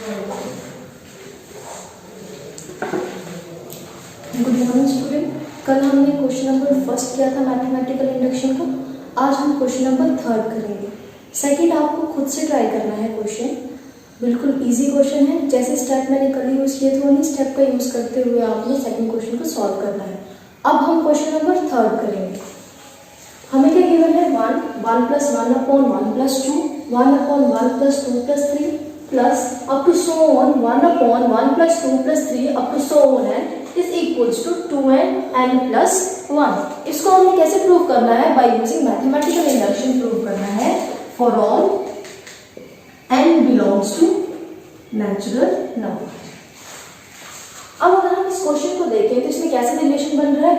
Good morning student. कल हमने question number first किया था मैथमेटिकल इंडक्शन का। आज हम क्वेश्चन नंबर थर्ड करेंगे। सेकंड आपको खुद से ट्राई करना है क्वेश्चन, बिल्कुल इजी क्वेश्चन है। जैसे स्टेप मैंने कल यूज किए थे उन्हीं स्टेप का यूज करते हुए आपने सेकंड क्वेश्चन को सॉल्व करना है। अब हम क्वेश्चन नंबर थर्ड करेंगे। हमें क्या गिवन है, 1 + 1 upon 1 + 2, 1 upon 1 + 2 + 3 plus up to so on 1 upon 1 + 2 + 3 up to so on N is equals to 2n + 1। इसको हमें कैसे प्रूव करना है? By using mathematical induction prove करना है। For all n belongs to natural number. अब अगर हम इस क्वेश्चन को देखें तो इसमें कैसे रिलेशन बन रहा है?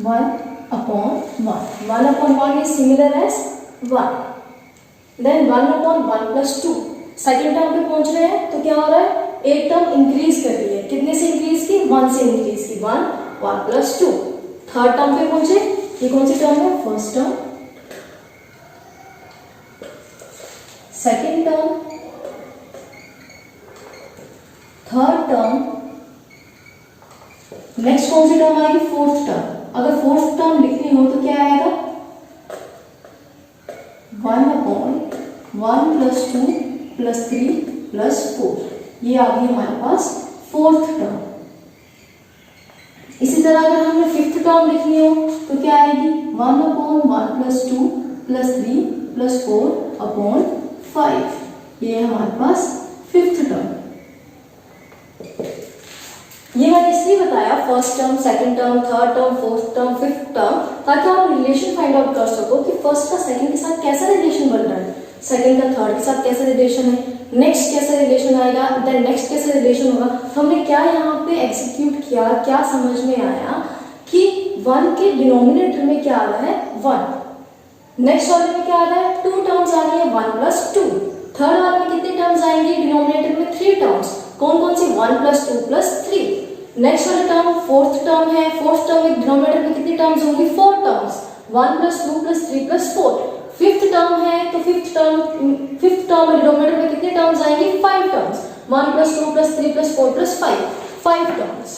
1 upon 1, 1 upon 1 is similar as 1, then 1 upon 1 + 2। Second term पे पहुंच रहे हैं तो क्या हो रहा है? एक टर्म इंक्रीज कर रही है। कितने से इंक्रीज की? 1 से इंक्रीज की। 1 + 2। थर्ड टर्म पे पहुंचे, ये कौन सी टर्म है? First term, second term, third term, next कौन सी टर्म आएगी? Fourth term. अगर फोर्थ टर्म लिखनी हो तो क्या आएगा? 1 अपॉन 1 + 2 + 3 + 4। ये आ गई हमारे पास फोर्थ टर्म। इसी तरह अगर हमें फिफ्थ टर्म लिखनी हो तो क्या आएगी? 1 अपॉन 1 + 2 + 3 + 4 अपॉन 5। ये है हमारे पास फिफ्थ टर्म। ये मैंने इसलिए बताया first term, second term, third term, fourth term, fifth term, ताकि आप रिलेशन फाइंड आउट कर सको कि फर्स्ट का सेकंड के साथ कैसा रिलेशन बन रहा है, सेकंड का थर्ड के साथ कैसा रिलेशन है, नेक्स्ट कैसा रिलेशन आएगा, देन नेक्स्ट कैसा रिलेशन होगा। तो हमने क्या यहाँ पे एग्जीक्यूट किया, क्या समझ में आया कि 1 के डिनोमिनेटर में क्या आ रहा है? 1। नेक्स्ट वाले में क्या आ रहा है? 2 टर्म्स आ रही है, 1 + 2। थर्ड वाले में कितने टर्म्स आएंगे? डिनोमिनेटर में 3 टर्म्स। कौन कौन सी? 1 + 2 + 3। नेक्स्ट वाला टर्म फोर्थ टर्म है। फोर्थ टर्म में डिनोमिनेटर में कितनी टर्म्स होंगी? 4 टर्म्स। 1 + 2 + 3 + 4। फिफ्थ टर्म है तो फिफ्थ टर्म में डिनोमिनेटर में कितने टर्म्स आएंगे? 5 टर्म्स। 1 + 2 + 3 + 4 + 5 टर्म्स।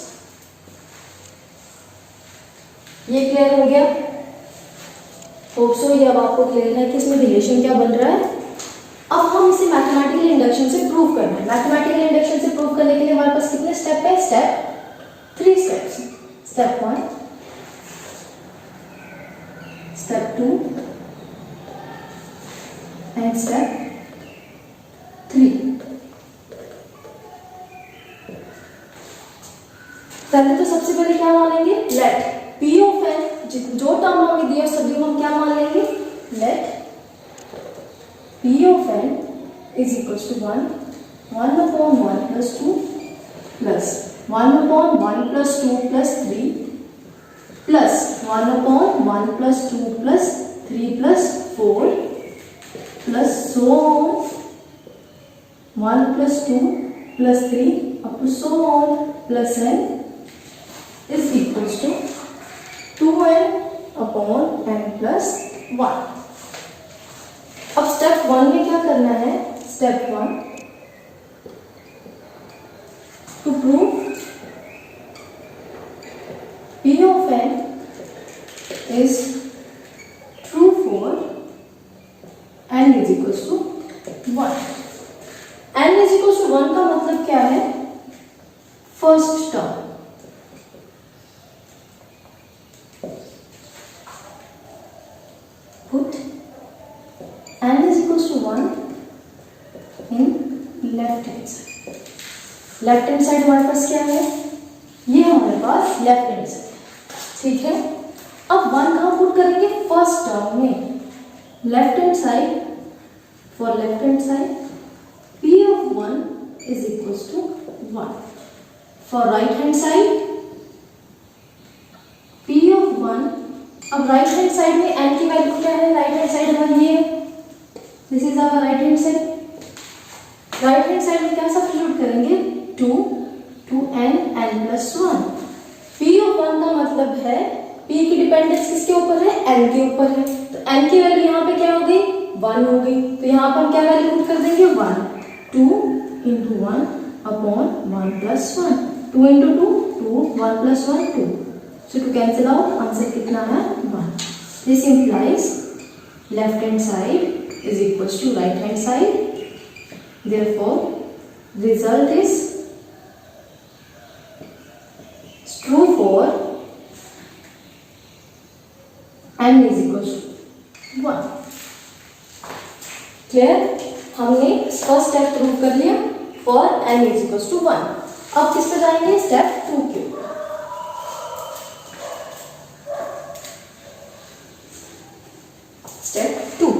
ये क्लियर हो गया? होप सो ये अब आपको क्लियर है कि इसमें रिलेशन क्या बन रहा है। अब हम इसे मैथमेटिकल इंडक्शन से प्रूव करना है। मैथमेटिकल इंडक्शन से प्रूव करने के लिए हमारे पास कितने स्टेप है? Step 3 steps. Step 1, step 2 and step 3। पहले तो सबसे पहले क्या मानेंगे? लेट P ऑफ n, जो टर्म हमें दिया सभी हम क्या मान लेंगे? Let P of n is equals to 1 upon 1 + 2 plus 1 upon 1 + 2 + 3 plus 1 upon 1 + 2 + 3 + 4 plus so on 1 + 2 + 3 up to so on plus n is equals to 2n upon n plus 1। अब step 1 में क्या करना है? Step 1, to prove P of n is true for n is equals to 1। n is equals to 1 का मतलब क्या है? First term. Put n is equals to 1 in left hand side. Left hand side हमारे पास क्या है? ये हमारे पास left hand side, ठीक है। अब 1 कहाँ पुट करेंगे? फर्स्ट टर्म में। Left hand side, for left hand side P of 1 is equals to 1। For right hand side P of 1। अब राइट हैंड साइड में n की वैल्यू क्या है? राइट हैंड साइड हमारी ये है, this is our right hand side. Right hand side में क्या सब्स्टिट्यूट करेंगे? 2 to n + 1। P of 1 का मतलब है P की डिपेंडेंस किसके ऊपर है? n के ऊपर है। तो n की वैल्यू यहाँ पे क्या हो गई? 1 हो गई, तो यहाँ पर हम क्या वैल्यू पुट कर देंगे 1, 2 into 1 upon 1 plus 1, 2 into 2 2, 1 plus 1 2, so to cancel out answer कितना है 1. This implies left hand side is equal to right hand side, therefore result is true for n is equal to 1. Clear? हमने first step prove कर लिया for n is equal to 1. अब किस पे जाएंगे? Step 2 के. स्टेप 2.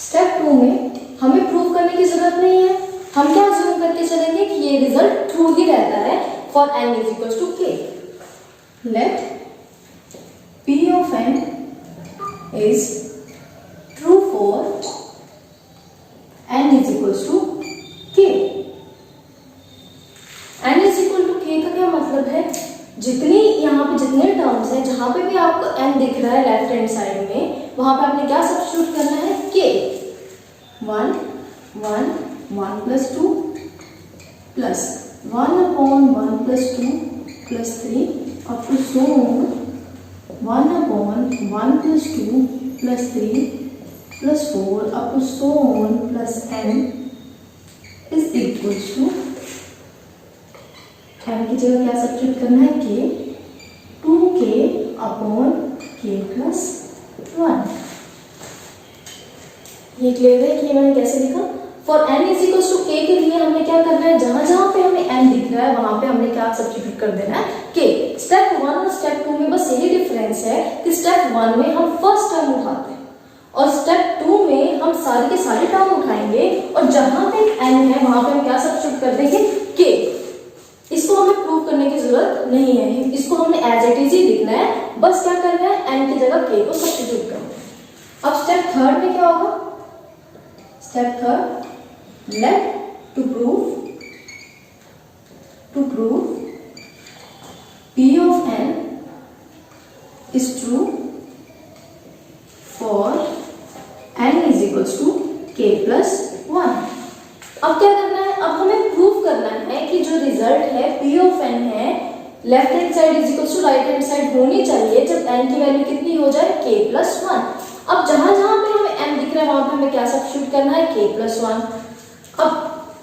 स्टेप 2 में हमें प्रूव करने की जरूरत नहीं है, हम क्या अज्यूम करके चलेंगे कि ये रिजल्ट ट्रू ही रहता है for n is equal to k. Let P of n is true for n is equals to k. n is equal to k का क्या मतलब है? जितनी यहाँ पे जितने टर्म्स हैं, जहां पे भी आपको n दिख रहा है लेफ्ट हैंड साइड में, वहां पे आपने क्या सब्स्टिट्यूट करना है? k. 1 1 1 plus 2 plus 1 upon 1 plus 2 plus 3 up to so on 1 upon 1 plus 2 plus 3 plus 4 up to so on plus n is equals to n की जगह क्या सब्स्टिट्यूट करना है? k. 2k upon k plus 1. ये clear है कि मैंने कैसे लिखा? For n is equal to k के लिए हमने क्या करना है? जहां जहां पे हमें n दिख रहा है वहां पे हमने क्या सब्स्टिट्यूट कर देना है? k. स्टेप 1 और स्टेप 2 में बस यही डिफरेंस है कि स्टेप 1 में हम फर्स्ट टर्म उठाते हैं और स्टेप 2 में हम सारे के सारे टर्म उठाएंगे और जहां पे n है वहां पे हम क्या सब्स्टिट्यूट कर देंगे? k. इसको हमें प्रूव करने की जरूरत नहीं है, इसको हमने एज इट इज ही लिखना है, बस क्या करना है? n की जगह k को सब्स्टिट्यूट करना है. अब स्टेप थर्ड में क्या होगा? Step third, let to prove P of n is true for n is equals to k plus 1. अब क्या करना है? अब हमें प्रूव करना है कि जो रिजल्ट है P of n है left hand side is equal to right hand side होनी चाहिए जब n की वैल्यू कितनी हो जाए? k plus 1. अब जहां जहां पे हमें n दिख रहा है वहां पे हमें क्या सब्स्टिट्यूट करना है? k plus 1. अब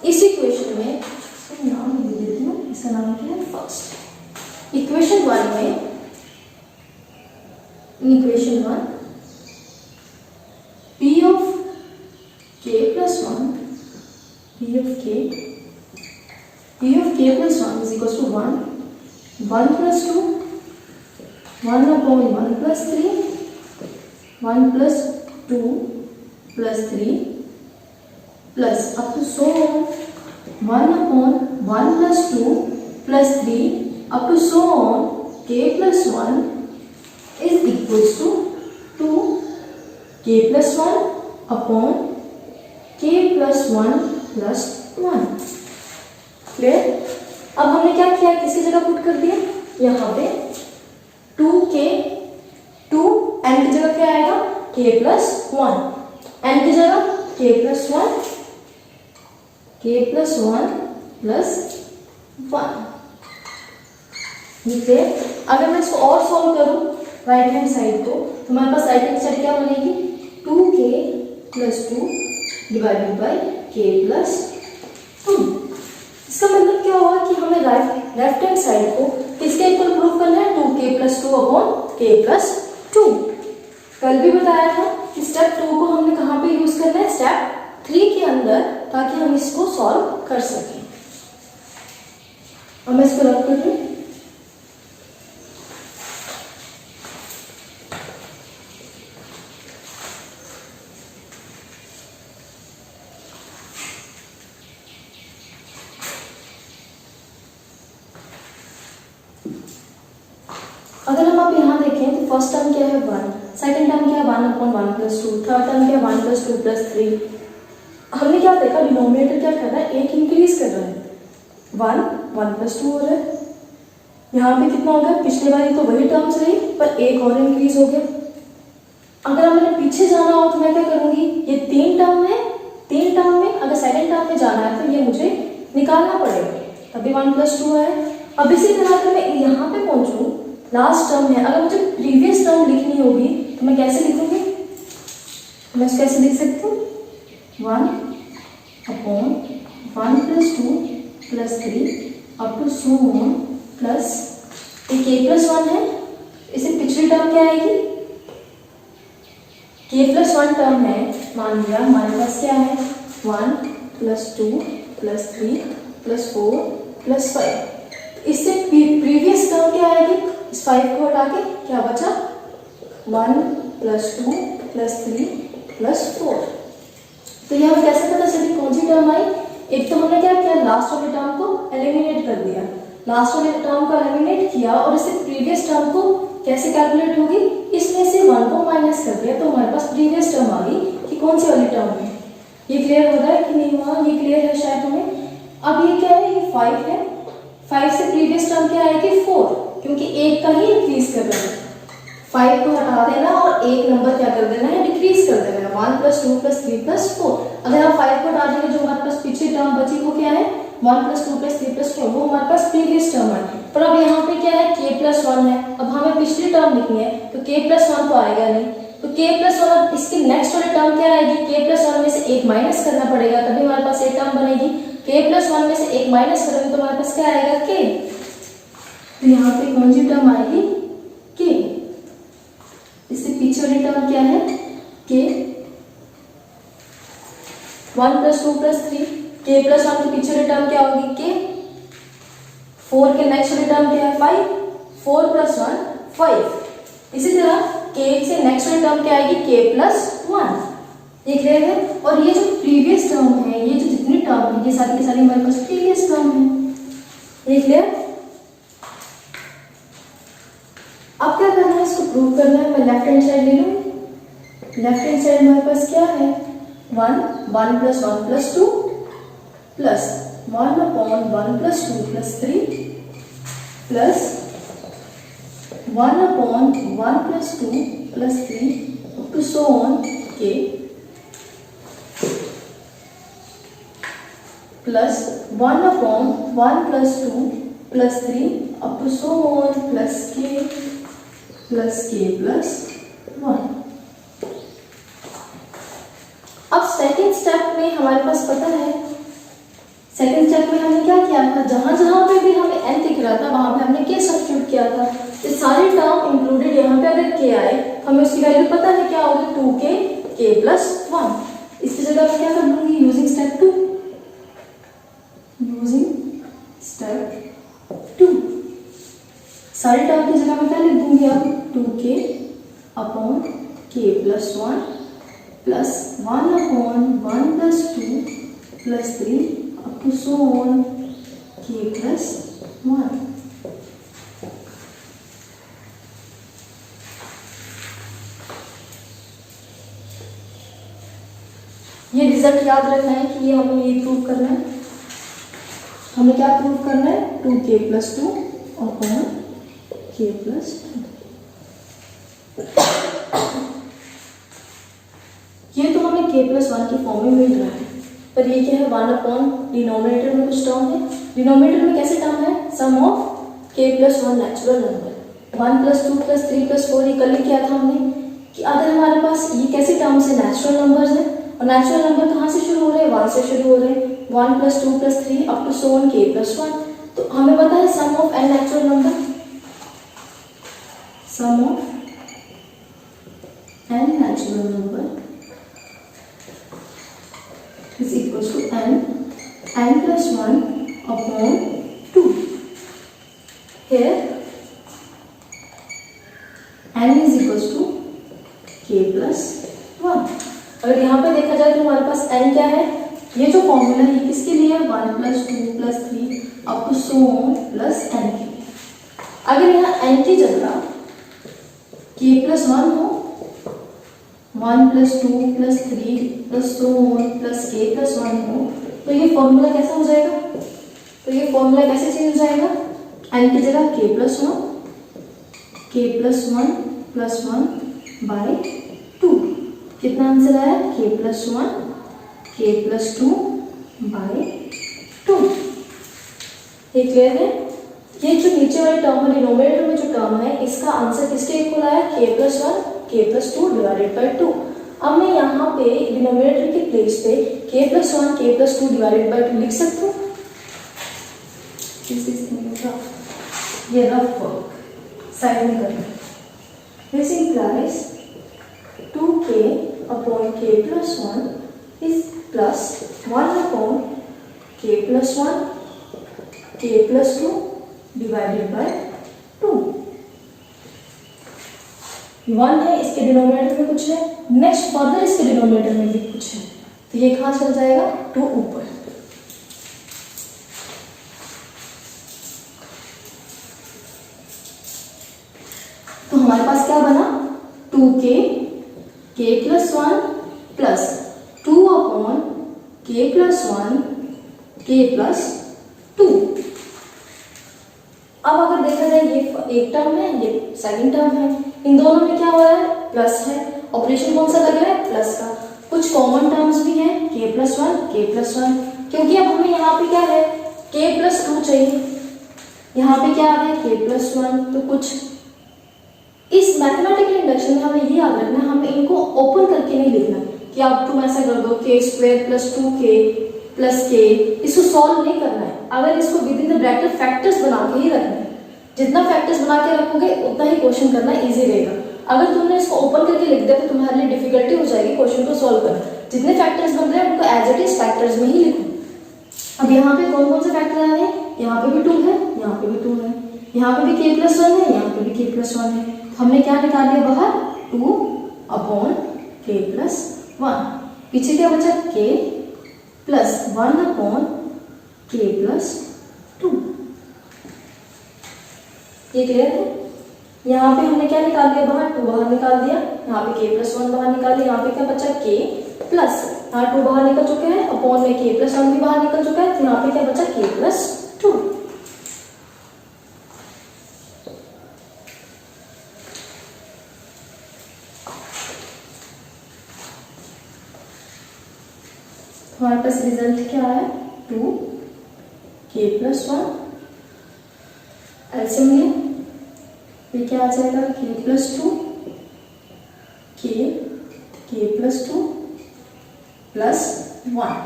इस इक्वेशन में नाम दे देती हूँ, इसका नाम क्या है? फर्स्ट. इक्वेशन 1 में, equation 1 p of k plus 1 p of k plus 1 is equals to 1 1 plus 2 1 upon 1 plus 3 1 plus 2 plus 3 plus up to so on 1 upon 1 plus 2 plus 3 up to so on k plus 1 is equals to 2 k plus 1 upon k plus 1 plus 1. Clear? अब हमने क्या किया? किसकी जगह put कर दिया? यहाँ पे 2k 2 n की जगह क्या आएगा? k plus 1. n की जगह k plus 1 plus 1 plus 1. ठीक है? अगर मैं इसको और सॉल्व करूं राइट हैंड साइड को, तो हमारे पास राइट हैंड साइड क्या बनेगी? 2k plus 2 divided by k plus 2. इसका मतलब क्या हुआ कि हमें लेफ्ट हैंड साइड को किसके इक्वल प्रूव करना है? 2k plus 2 upon k plus 2. कल भी बताया था कि स्टेप 2 को हमने कहाँ पे यूज करना है? स्टेप 3 के अंदर, ताकि हम इसको सॉल्व कर सकें. अब मैं इसको रख कर दूं. अगर हम आप यहाँ देखें तो फर्स्ट टर्म क्या है? 1. सेकंड टर्म क्या है? 1 अपॉन 1 प्लस 2. थर्ड टर्म क्या है? 1 प्लस 2 प्लस 3. हमने क्या देखा? डिनोमिनेटर क्या कर रहा है? एक इंक्रीज कर रहा है. 1 प्लस 2 हो रहा है. यहाँ पे कितना हो गया? पिछले बार तो वही टर्म्स रही पर एक और इंक्रीज हो गया. अगर मैंने पीछे जाना हो तो मैं क्या करूंगी, ये 3 टर्म है, 3 टर्म में अगर सेकंड टर्म में जाना है तो ये मुझे निकालना पड़ेगा, तभी 1 + 2 है। अब इसी तरह अगर मैं यहाँ पे पहुंचूं, लास्ट टर्म है, अगर मुझे प्रीवियस टर्म लिखनी होगी तो मैं कैसे लिखूंगी, मैं इसको कैसे लिख सकती हूँ, 1/1 + 2 + 3 up to so on plus k + 1 है, इसे पिछली टर्म क्या आएगी, k + 1 टर्म है, मान लिया हमारे पास क्या है 1 + 2 + 3 + 4 + 5। इससे प्रीवियस टर्म क्या आएगी, इस 5 को हटा के क्या बचा 1 + 2 + 3 + 4। तो यह हमें कैसे पता चली कौन सी टर्म आई, एक तो हमने क्या किया, लास्ट वाले टर्म को एलिमिनेट कर दिया, लास्ट वाले टर्म को एलिमिनेट किया और इससे प्रीवियस टर्म को कैसे कैलकुलेट होगी, इसमें से 1 को माइनस कर दिया तो हमारे पास प्रीवियस टर्म आ गई कि कौन सी वाली टर्म है। ये क्लियर हो रहा है कि नहीं हुआ, ये क्लियर है शायद हमें। अब ये क्या है, ये 5 है, 5 से प्रीवियस टर्म क्या आएगी 4, क्योंकि एक का ही इंक्रीज कर रहे हैं, 5 को हटा देना और एक नंबर क्या कर देना है, डिक्रीज कर देना है, 1 + 2 + 3 + 4। अगर हम 5 को हटा देंगे जो हमारे पास पीछे टर्म बची वो क्या है 1 + 2 + 3 + 4, वो हमारे पास प्रीवियस टर्म है। पर अब यहाँ पे क्या है k + 1 है, अब हमें पिछली टर्म लिखनी है तो k + 1 तो आएगा नहीं, तो k + 1, अब इसकी नेक्स्ट वाली टर्म क्या आएगी, k + 1 में से एक माइनस करना पड़ेगा तभी हमारे पास एक टर्म बनेगी, k + 1 में से एक माइनस करेंगे तो हमारे पास क्या आएगा k, तो यहाँ पे कौन सी टर्म आएगी k, इससे पीछे वाली टर्म क्या है k, 1 + 2 + 3, k + 1 के पीछे वाली टर्म क्या होगी k, 4 के नेक्स्ट वाली टर्म क्या है 5, 4 + 1 5। इसी तरह k से नेक्स्ट वाली टर्म क्या आएगी k + 1, ये क्लियर है। और ये जो प्रीवियस टर्म है, ये जो जितनी टर्म है ये सारी की सारी हमारे पास प्रीवियस टर्म है, ये क्लियर। अब क्या करना है, इसको प्रूव करना है। मैं लेफ्ट हैंड साइड ले लूं, लेफ्ट हैंड साइड हमारे पास क्या है 1 + 1 + 2 plus 1/1 + 2 + 3 plus 1/1 + 2 + 3 up to so on k plus 1/1 + 2 + 3 up to so on plus k + 1। अब सेकेंड स्टेप में हमारे पास पता है, सेकेंड स्टेप में हमने क्या किया था, जहां जहां पे भी हमें n दिख रहा था वहां पे हमने k सब्स्टिट्यूट किया था, ये सारे टर्म इंक्लूडेड यहाँ पे अगर k आए हमें उसकी वैल्यू पता है क्या होगी 2k k + 1। इसकी जगह मैं क्या कर लूंगी, यूजिंग स्टेप 2, यूजिंग स्टेप 2 सारे टर्म की जगह मैं क्या लिख दूंगी अब 2k k + 1 plus 1/1 + 2 + 3 up to so on k + 1। ये रिजल्ट याद रखना है कि ये हमें ये प्रूव करना है, हमें क्या प्रूव करना है 2k + 2 k + 2। ये तो हमें k + 1 की फॉर्म में मिल रहा है, पर ये क्या है 1/, डिनोमिनेटर में कुछ टर्म है, डिनोमिनेटर में कैसे टर्म है sum of k + 1 natural number, 1 + 2 + 3 + 4 ये कल ही किया था हमने कि अगर हमारे पास ये कैसे टर्म्स है नेचुरल नंबर्स है, और नेचुरल नंबर कहाँ से शुरू हो रहे हैं 1 से शुरू हो रहे हैं, 1 + 2 + 3 up to so on k + 1। तो हमें पता है sum of n natural number, sum of n natural number is equals to n + 1/2। Here n is equals to k + 1। अगर यहाँ पे देखा जाए तो हमारे पास n क्या है, ये जो फॉर्मूला है किसके लिए है 1 + 2 + 3 up to so on plus n के लिए। अगर यहाँ n की जगह k + 1 हो, 1 + 2 + 3 + so on plus k + 1 हो, तो ये फॉर्मूला कैसा हो जाएगा, तो ये फॉर्मूला कैसे चेंज हो जाएगा, n की जगह k + 1 + 1 + 1 by कितना आंसर आया, k+1 k+2 बाई 2। ये क्लियर है। ये जो नीचे वाली टर्म है, डिनोमिनेटर में जो टर्म है, इसका आंसर किसके इक्वल आया, k+1 k+2 डिवाइडेड बाई 2। अब मैं यहाँ पे डिनोमिनेटर के प्लेस पे k+1 k+2 डिवाइडेड बाई 2 लिख सकती हूँ। ये रफ वर्क साइड में करना है। This implies 2k upon k+1 is plus 1 upon k+1 k+2 divided by 2। 1 है, इसके डिनोमिनेटर में कुछ है, नेक्स्ट फर्दर इसके डिनोमिनेटर में भी कुछ है, तो ये कहाँ चल जाएगा, 2 ऊपर। तो हमारे पास क्या बना, 2k k+1 plus 2 upon k+1 k+2। अब अगर देखा जाए ये एक टर्म है, ये सेकंड टर्म है, इन दोनों में क्या हो रहा है, प्लस है, ऑपरेशन कौन सा लग रहा है, प्लस का। कुछ कॉमन टर्म्स भी हैं, k+1 k+1, क्योंकि अब हमें यहाँ पे क्या है, k+2 चाहिए, यहाँ पे क्या आ रहा है, k+1। तो कुछ इस मैथमेटिकल इंडक्शन में हमें ये याद रखना है, हमें इनको ओपन करके नहीं लिखना कि आप तुम ऐसा कर दो k² + 2k + k, इसको सॉल्व नहीं करना है। अगर इसको with in the bracket factors बना के ही रखना है, जितना फैक्टर्स बना के रखोगे उतना ही क्वेश्चन करना इजी रहेगा। अगर तुमने इसको ओपन करके लिख दिया तो तुम्हारे लिए डिफिकल्टी हो जाएगी क्वेश्चन को सॉल्व करना। जितने फैक्टर्स बन रहे हैं उनको एज इट इज फैक्टर्स में ही लिखो। अब यहाँ पे कौन कौन से फैक्टर आ रहे हैं, यहाँ पे भी 2 है, यहाँ पे भी 2 है, यहाँ पे भी k+1 है, यहाँ पे भी k+1 है। हमने क्या निकाल लिया बाहर, 2 अपॉन k+1। पीछे क्या बचा, k प्लस 1 अपॉन k+2। ये क्लियर है। यहाँ पे हमने क्या निकाल दिया बाहर, 2 बाहर निकाल दिया, यहाँ पे k+1 बाहर निकाल दिया, यहाँ पे क्या बचा, k प्लस, यहाँ 2 बाहर निकल चुके हैं, अपॉन में k+1 भी बाहर निकल चुका है, तो यहाँ पे क्या बचा, k+2। हमारे पास रिजल्ट क्या है, 2k+1 एलसीएम लिया, ये क्या आ जाएगा, k+2 k+2 plus 1,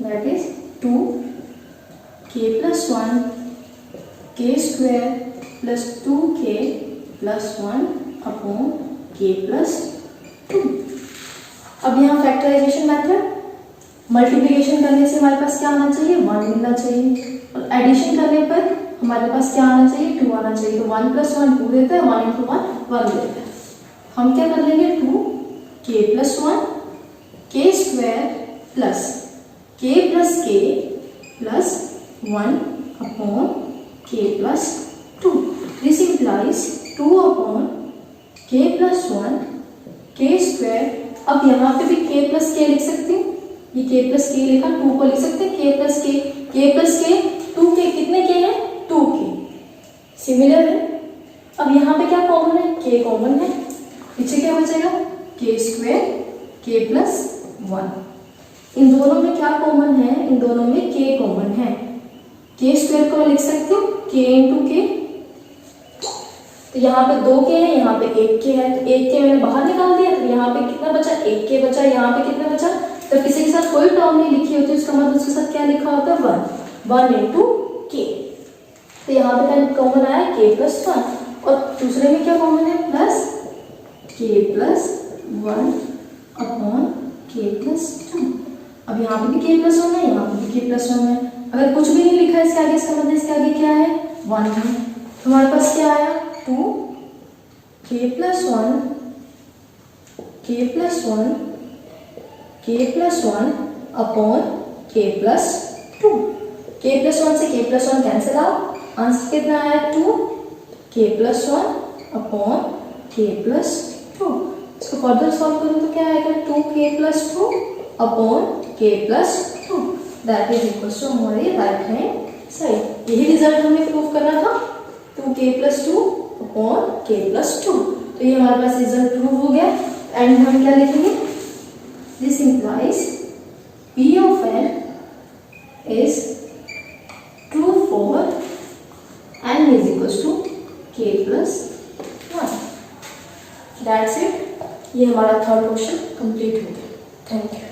that is 2k+1 k² plus 2k plus 1 upon k+2। अब यहाँ फैक्टराइजेशन मेथड, मल्टीप्लिकेशन करने से हमारे पास क्या आना चाहिए, 1 मिलना चाहिए, और एडिशन करने पर हमारे पास क्या आना चाहिए, 2 आना चाहिए। तो 1 + 1 2 देता है, 1 × 1 1 देता है। हम क्या कर लेंगे, 2k+1 k² plus k + k plus 1 upon k+2। This implies 2 upon k+1 k²। अब यहाँ पे भी k + k लिख सकते हैं, ये k + k लिखा, 2 को लिख सकते हैं k + k 2k, कितने k है, 2k। सिमिलर है। अब यहाँ पे क्या कॉमन है, k कॉमन है, पीछे क्या बचेगा, k² k + 1। इन दोनों में क्या कॉमन है, इन दोनों में k कॉमन है, k² को लिख सकते हो k × k। तो यहाँ पे 2k है, यहाँ पे 1k है, तो 1k मैंने बाहर निकाल दिया, तो यहाँ पे कितना बचा, 1k बचा, यहाँ पे कितना बचा। तो किसी के साथ कोई टर्म नहीं लिखी होती, उसका मतलब उसके साथ क्या लिखा होता है, 1 × k। तो यहाँ पे क्या कॉमन आया, k+1, और दूसरे में क्या कॉमन है, प्लस k+1 अपॉन k+2। अब यहाँ पे भी k+1 है, यहाँ पे भी k+1 है। अगर कुछ भी नहीं लिखा है इसके आगे, इसका मतलब इसके आगे क्या है, 1 है। तो हमारे पास क्या आया, 2k+1 k+1 upon k+2। k+1 से k+1 कैंसिल आउट, आंसर कितना आया, 2k+1 अपॉन k+2। इसको फर्दर सॉल्व करूँ तो क्या आएगा, 2k+2 upon k+2, that is equal to हमारे राइट हैंड साइड। यही रिजल्ट हमें प्रूव करना था, 2k+2 अपॉन k+2। तो ये हमारे पास रिजल्ट प्रूव हो गया। एंड हम क्या लिखेंगे, this implies P of n is true for n is equals to k plus 1। That's it. ये हमारा थर्ड क्वेश्चन कंप्लीट हो गया। Thank you.